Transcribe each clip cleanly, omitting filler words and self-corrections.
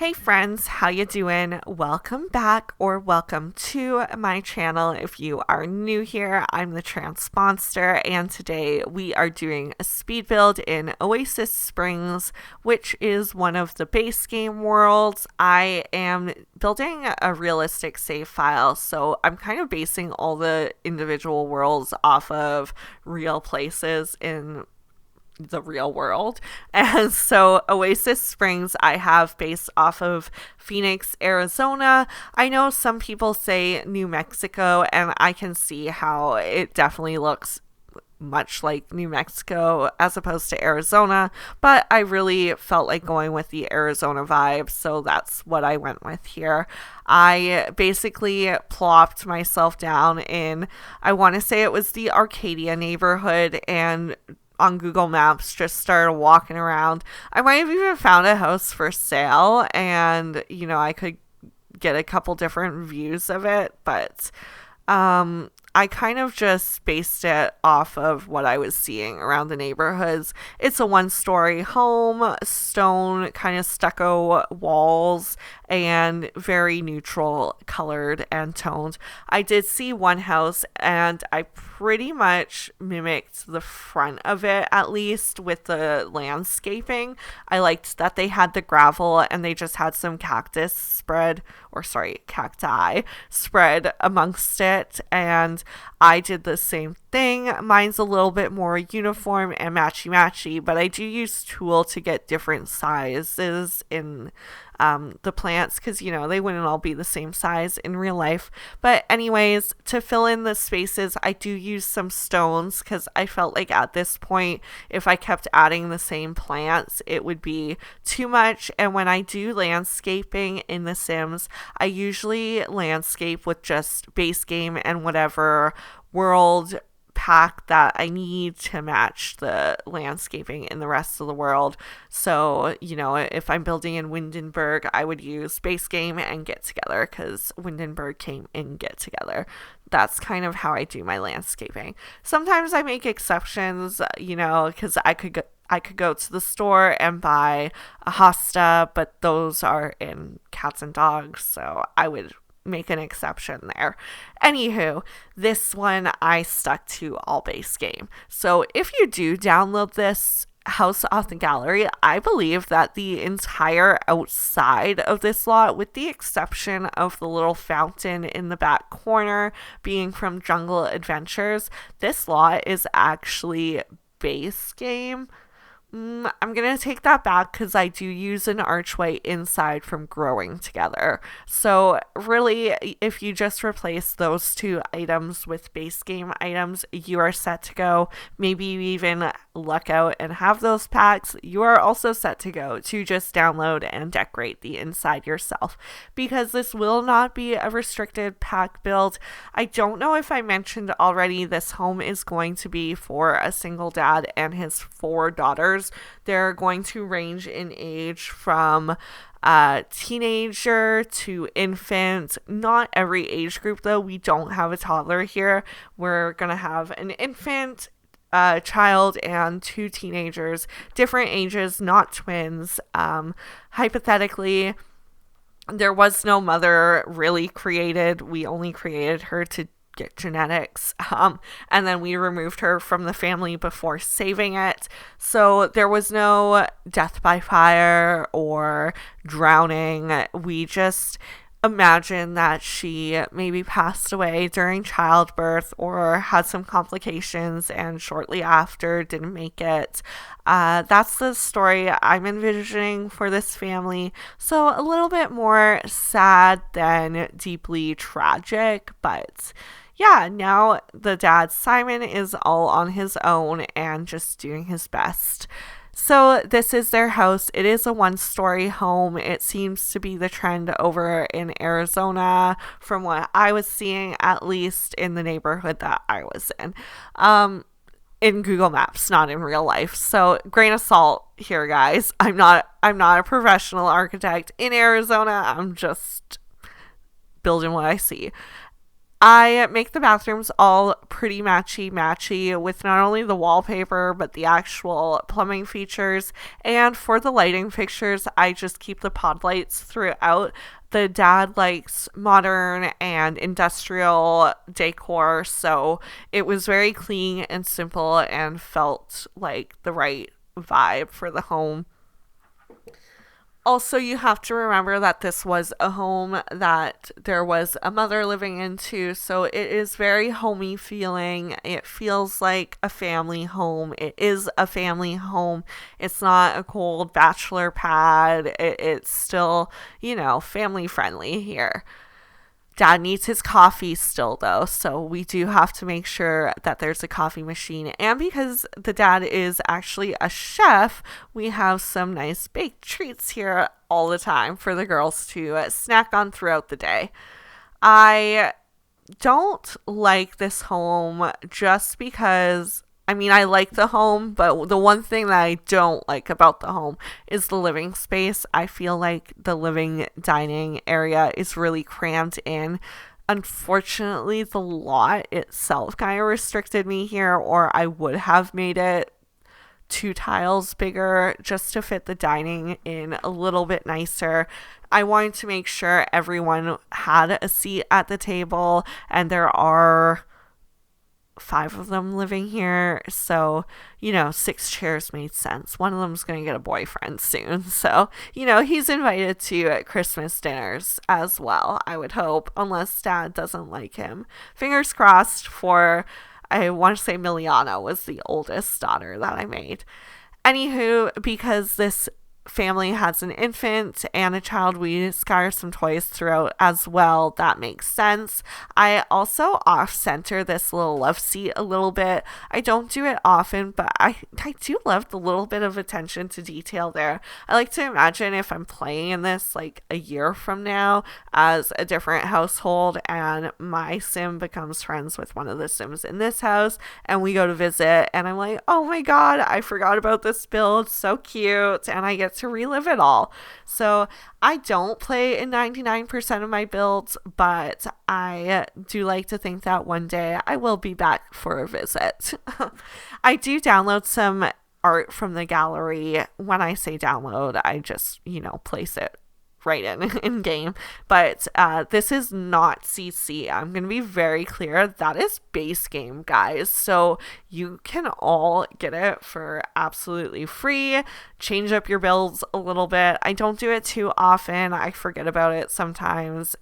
Hey friends, how you doing? Welcome back or welcome to my channel. If you are new here, I'm the Transpondster, and today we are doing a speed build in Oasis Springs, which is one of the base game worlds. I am building a realistic save file, so I'm kind of basing all the individual worlds off of real places in the real world. And so Oasis Springs, I have based off of Phoenix, Arizona. I know some people say New Mexico, and I can see how it definitely looks much like New Mexico as opposed to Arizona, but I really felt like going with the Arizona vibe, so that's what I went with here. I basically plopped myself down in, I want to say it was the Arcadia neighborhood, and on Google Maps just started walking around. I might have even found a house for sale, and I could get a couple different views of it, but I kind of just based it off of what I was seeing around the neighborhoods. It's a one-story home, stone kind of stucco walls, and very neutral colored and toned. I did see one house, and I pretty much mimicked the front of it, at least with the landscaping. I liked that they had the gravel and they just had some cacti spread amongst it, and I did the same thing. Mine's a little bit more uniform and matchy, but I do use tulle to get different sizes in the plants, because they wouldn't all be the same size in real life. But anyways, to fill in the spaces, I do use some stones, because I felt like at this point, if I kept adding the same plants, it would be too much. And when I do landscaping in The Sims, I usually landscape with just base game and whatever world pack that I need to match the landscaping in the rest of the world. So, if I'm building in Windenburg, I would use base game and get together, because Windenburg came in get together. That's kind of how I do my landscaping. Sometimes I make exceptions, because I could go to the store and buy a hosta, but those are in cats and dogs, so I would make an exception there. Anywho, this one I stuck to all base game. So if you do download this house off the gallery, I believe that the entire outside of this lot, with the exception of the little fountain in the back corner being from Jungle Adventures, this lot is actually base game. I'm going to take that back, because I do use an archway inside from Growing Together. So really, if you just replace those two items with base game items, you are set to go. Maybe you even luck out and have those packs. You are also set to go to just download and decorate the inside yourself, because this will not be a restricted pack build. I don't know if I mentioned already, this home is going to be for a single dad and his 4 daughters. They're going to range in age from teenager to infant. Not every age group, though. We don't have a toddler here. We're going to have an infant, child, and 2 teenagers, different ages, not twins. Hypothetically, there was no mother really created. We only created her to get genetics, and then we removed her from the family before saving it, so there was no death by fire or drowning. We just imagine that she maybe passed away during childbirth or had some complications and shortly after didn't make it. That's the story I'm envisioning for this family, so a little bit more sad than deeply tragic. But yeah, now the dad, Simon, is all on his own and just doing his best. So this is their house. It is a 1-story home. It seems to be the trend over in Arizona, from what I was seeing, at least in the neighborhood that I was in Google Maps, not in real life. So grain of salt here, guys. I'm not a professional architect in Arizona. I'm just building what I see. I make the bathrooms all pretty matchy with not only the wallpaper but the actual plumbing features. And for the lighting fixtures, I just keep the pod lights throughout. The dad likes modern and industrial decor, so it was very clean and simple and felt like the right vibe for the home. Also, you have to remember that this was a home that there was a mother living into, so it is very homey feeling. It feels like a family home. It is a family home. It's not a cold bachelor pad. It's still, family friendly here. Dad needs his coffee still, though, so we do have to make sure that there's a coffee machine. And because the dad is actually a chef, we have some nice baked treats here all the time for the girls to snack on throughout the day. I don't like this home just because I like the home, but the one thing that I don't like about the home is the living space. I feel like the living dining area is really crammed in. Unfortunately, the lot itself kind of restricted me here, or I would have made it 2 tiles bigger just to fit the dining in a little bit nicer. I wanted to make sure everyone had a seat at the table, and there are 5 of them living here, so 6 chairs made sense. One of them's gonna get a boyfriend soon, so he's invited to Christmas dinners as well, I would hope, unless dad doesn't like him. Fingers crossed for, I want to say Miliana was the oldest daughter that I made. Anywho, because this family has an infant and a child, we scatter some toys throughout as well. That makes sense. I also off-center this little love seat a little bit. I don't do it often, but I do love the little bit of attention to detail there. I like to imagine if I'm playing in this like a year from now as a different household, and my sim becomes friends with one of the sims in this house, and we go to visit, and I'm like, oh my god, I forgot about this build, so cute, and I get to relive it all. So I don't play in 99% of my builds, but I do like to think that one day I will be back for a visit. I do download some art from the gallery. When I say download, I just, place it right in game, but this is not CC. I'm gonna be very clear, that is base game, guys, so you can all get it for absolutely free. Change up your builds a little bit. I don't do it too often. I forget about it sometimes.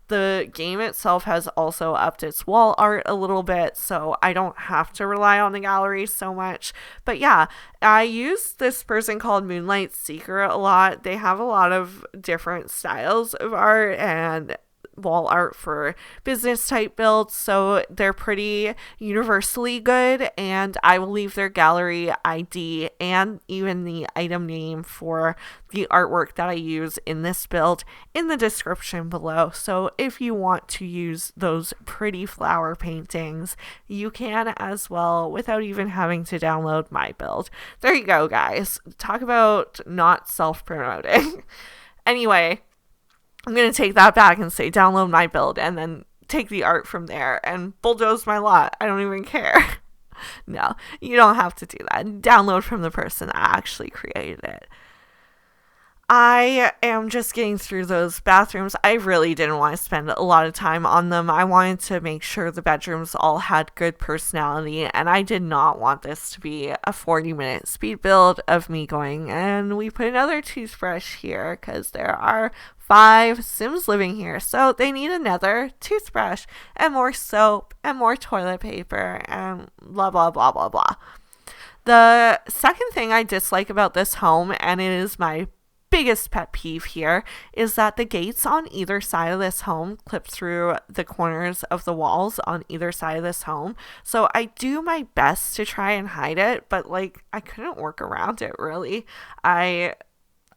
The game itself has also upped its wall art a little bit, so I don't have to rely on the gallery so much. But yeah, I use this person called Moonlight Seeker a lot. They have a lot of different styles of art and wall art for business type builds, so they're pretty universally good, and I will leave their gallery ID and even the item name for the artwork that I use in this build in the description below. So if you want to use those pretty flower paintings, you can as well without even having to download my build. There you go, guys. Talk about not self-promoting. Anyway, I'm going to take that back and say download my build and then take the art from there and bulldoze my lot. I don't even care. No, you don't have to do that. Download from the person that actually created it. I am just getting through those bathrooms. I really didn't want to spend a lot of time on them. I wanted to make sure the bedrooms all had good personality, and I did not want this to be a 40-minute speed build of me going, and we put another toothbrush here because there are 5 Sims living here, so they need another toothbrush and more soap and more toilet paper and blah, blah, blah, blah, blah. The second thing I dislike about this home, and it is my biggest pet peeve here, is that the gates on either side of this home clip through the corners of the walls on either side of this home. So I do my best to try and hide it, but I couldn't work around it really. I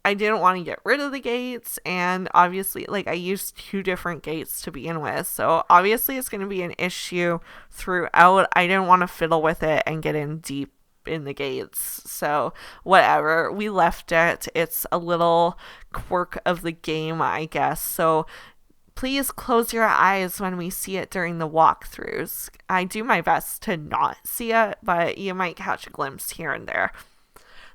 didn't want to get rid of the gates, and obviously I used 2 different gates to begin with, so obviously it's going to be an issue throughout. I didn't want to fiddle with it and get in deep in the gates, so whatever, we left it. It's a little quirk of the game, I guess, so please close your eyes when we see it during the walkthroughs. I do my best to not see it, but you might catch a glimpse here and there.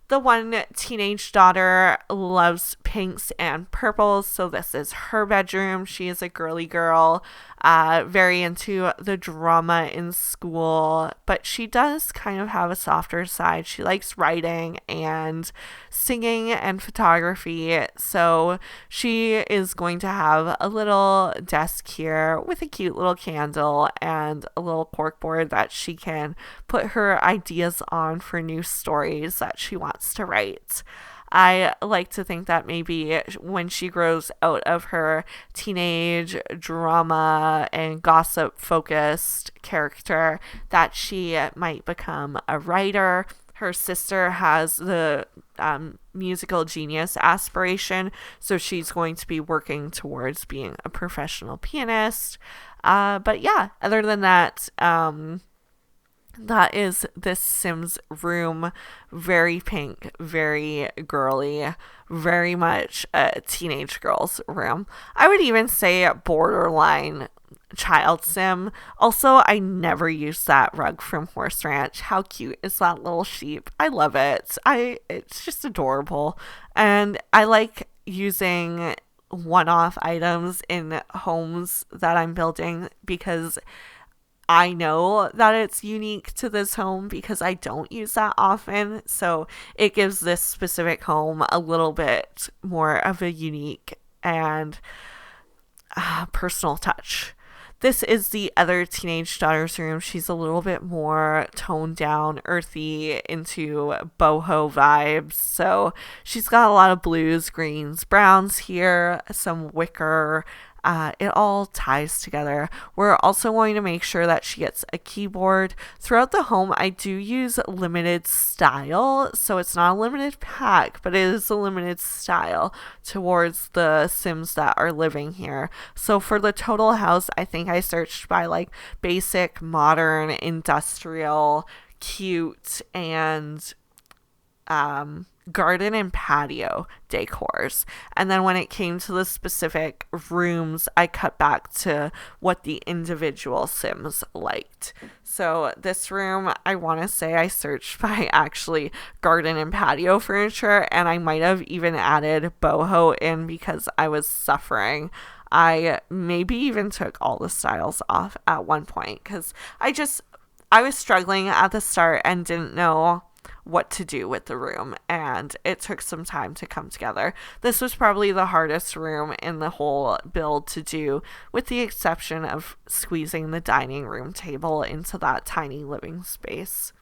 The one teenage daughter loves pinks and purples, so this is her bedroom. She is a girly girl, very into the drama in school, but she does kind of have a softer side. She likes writing and singing and photography, so she is going to have a little desk here with a cute little candle and a little corkboard that she can put her ideas on for new stories that she wants to write. I like to think that maybe when she grows out of her teenage drama and gossip focused character, that she might become a writer. Her sister has the musical genius aspiration, so she's going to be working towards being a professional pianist. But yeah, other than that, that is this Sims room. Very pink, very girly, very much a teenage girl's room. I would even say borderline child sim. Also, I never used that rug from Horse Ranch. How cute is that little sheep? I love it. It's just adorable. And I like using one-off items in homes that I'm building because I know that it's unique to this home because I don't use that often. So it gives this specific home a little bit more of a unique and personal touch. This is the other teenage daughter's room. She's a little bit more toned down, earthy, into boho vibes. So she's got a lot of blues, greens, browns here, some wicker. It all ties together. We're also going to make sure that she gets a keyboard. Throughout the home, I do use limited style. So it's not a limited pack, but it is a limited style towards the Sims that are living here. So for the total house, I think I searched by like basic, modern, industrial, cute, and garden and patio decors. And then when it came to the specific rooms, I cut back to what the individual Sims liked. So this room, I want to say I searched by actually garden and patio furniture, and I might have even added boho in because I was suffering. I maybe even took all the styles off at one point because I was struggling at the start and didn't know what to do with the room, and it took some time to come together. This was probably the hardest room in the whole build to do, with the exception of squeezing the dining room table into that tiny living space.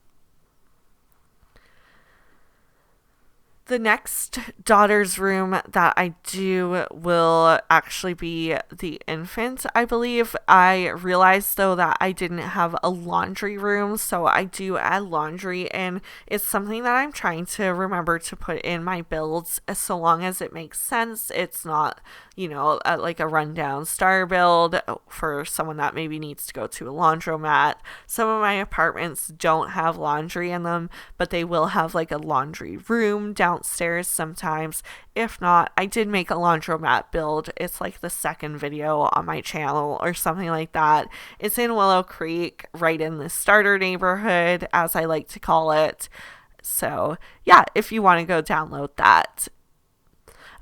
The next daughter's room that I do will actually be the infant, I believe. I realized, though, that I didn't have a laundry room, so I do add laundry, and it's something that I'm trying to remember to put in my builds so long as it makes sense. It's not, like a rundown star build for someone that maybe needs to go to a laundromat. Some of my apartments don't have laundry in them, but they will have like a laundry room downstairs sometimes. If not, I did make a laundromat build. It's like the second video on my channel or something like that. It's in Willow Creek, right in the starter neighborhood, as I like to call it. So yeah, if you want to go download that.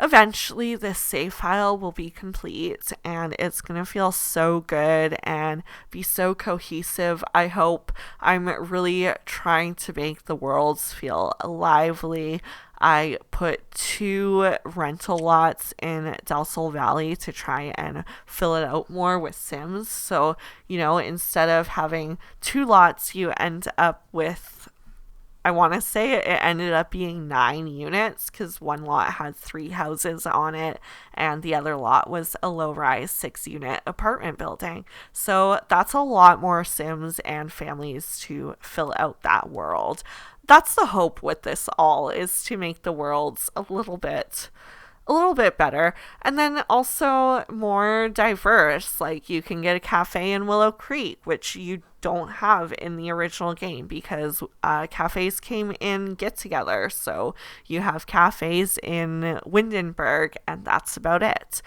Eventually, this save file will be complete, and it's going to feel so good and be so cohesive. I hope. I'm really trying to make the worlds feel lively. I put 2 rental lots in Del Sol Valley to try and fill it out more with Sims. So, instead of having 2 lots, you end up with, I want to say it ended up being 9 units because one lot had 3 houses on it and the other lot was a low-rise 6-unit apartment building. So that's a lot more Sims and families to fill out that world. That's the hope with this all, is to make the worlds a little bit better, and then also more diverse. Like, you can get a cafe in Willow Creek, which you don't have in the original game because cafes came in Get Together. So you have cafes in Windenburg, and that's about it.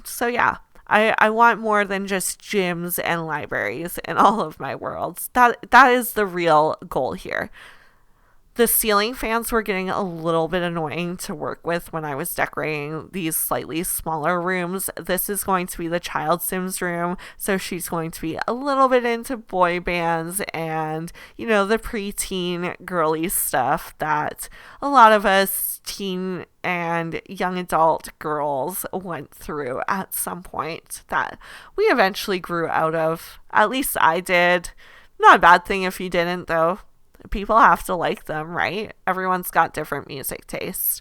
So yeah, I want more than just gyms and libraries in all of my worlds. That is the real goal here. The ceiling fans were getting a little bit annoying to work with when I was decorating these slightly smaller rooms. This is going to be the child Sims room, so she's going to be a little bit into boy bands and, the preteen girly stuff that a lot of us teen and young adult girls went through at some point that we eventually grew out of. At least I did. Not a bad thing if you didn't, though. People have to like them, right? Everyone's got different music tastes.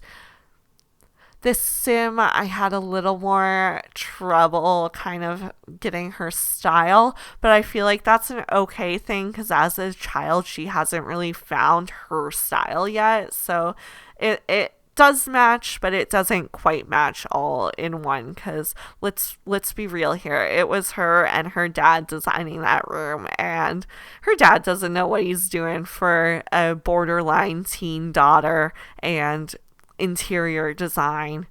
This sim, I had a little more trouble kind of getting her style, but I feel like that's an okay thing because as a child, she hasn't really found her style yet. So it does match, but it doesn't quite match all in one because let's be real here. It was her and her dad designing that room, and her dad doesn't know what he's doing for a borderline teen daughter and interior design.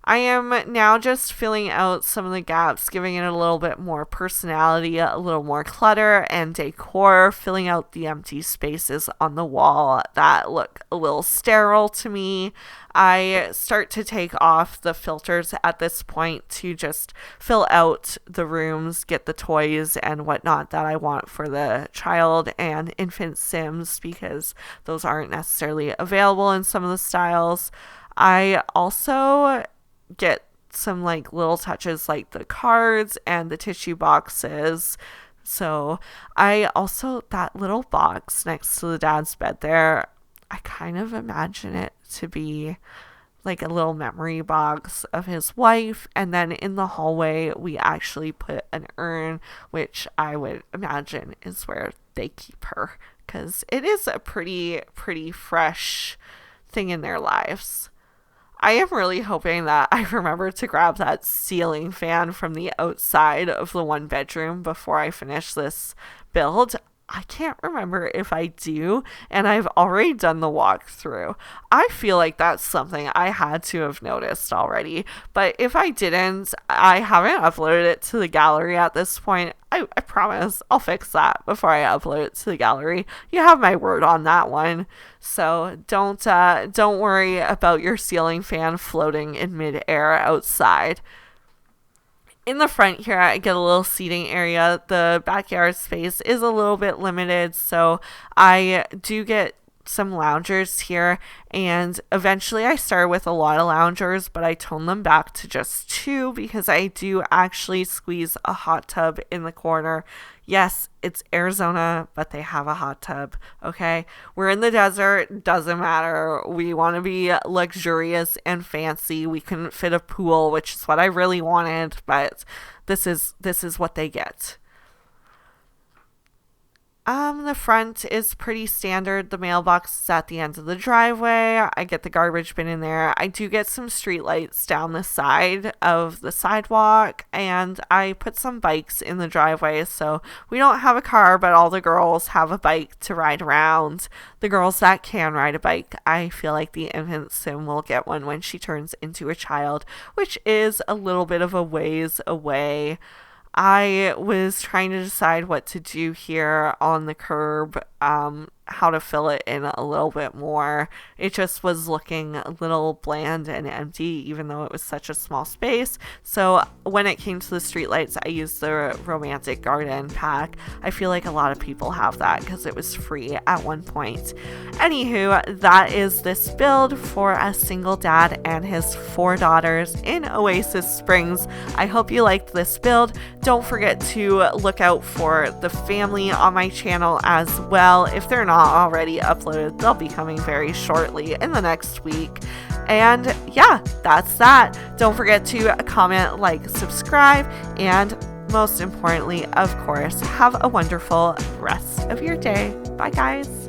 I am now just filling out some of the gaps, giving it a little bit more personality, a little more clutter and decor, filling out the empty spaces on the wall that look a little sterile to me. I start to take off the filters at this point to just fill out the rooms, get the toys and whatnot that I want for the child and infant Sims because those aren't necessarily available in some of the styles. I also get some little touches like the cards and the tissue boxes. So I also, that little box next to the dad's bed there, I kind of imagine it to be like a little memory box of his wife. And then in the hallway, we actually put an urn, which I would imagine is where they keep her because it is a pretty fresh thing in their lives. I am really hoping that I remember to grab that ceiling fan from the outside of the one bedroom before I finish this build. I can't remember if I do, and I've already done the walkthrough. I feel like that's something I had to have noticed already, but if I didn't, I haven't uploaded it to the gallery at this point. I promise I'll fix that before I upload it to the gallery. You have my word on that one. So don't worry about your ceiling fan floating in midair outside. In the front here, I get a little seating area. The backyard space is a little bit limited, so I do get some loungers here, and eventually I started with a lot of loungers, but I toned them back to just 2 because I do actually squeeze a hot tub in the corner. Yes, it's Arizona, but they have a hot tub, okay? We're in the desert, doesn't matter. We want to be luxurious and fancy. We couldn't fit a pool, which is what I really wanted, but this is what they get. The front is pretty standard. The mailbox is at the end of the driveway. I get the garbage bin in there. I do get some street lights down the side of the sidewalk, and I put some bikes in the driveway. So we don't have a car, but all the girls have a bike to ride around. The girls that can ride a bike, I feel like the infant Sim will get one when she turns into a child, which is a little bit of a ways away. I was trying to decide what to do here on the curb, how to fill it in a little bit more. It just was looking a little bland and empty, even though it was such a small space. So when it came to the streetlights, I used the Romantic Garden pack. I feel like a lot of people have that because it was free at one point. Anywho, that is this build for a single dad and his 4 daughters in Oasis Springs. I hope you liked this build. Don't forget to look out for the family on my channel as well. If they're not already uploaded, they'll be coming very shortly in the next week. And yeah, that's that. Don't forget to comment, like, subscribe, and most importantly, of course, have a wonderful rest of your day. Bye, guys.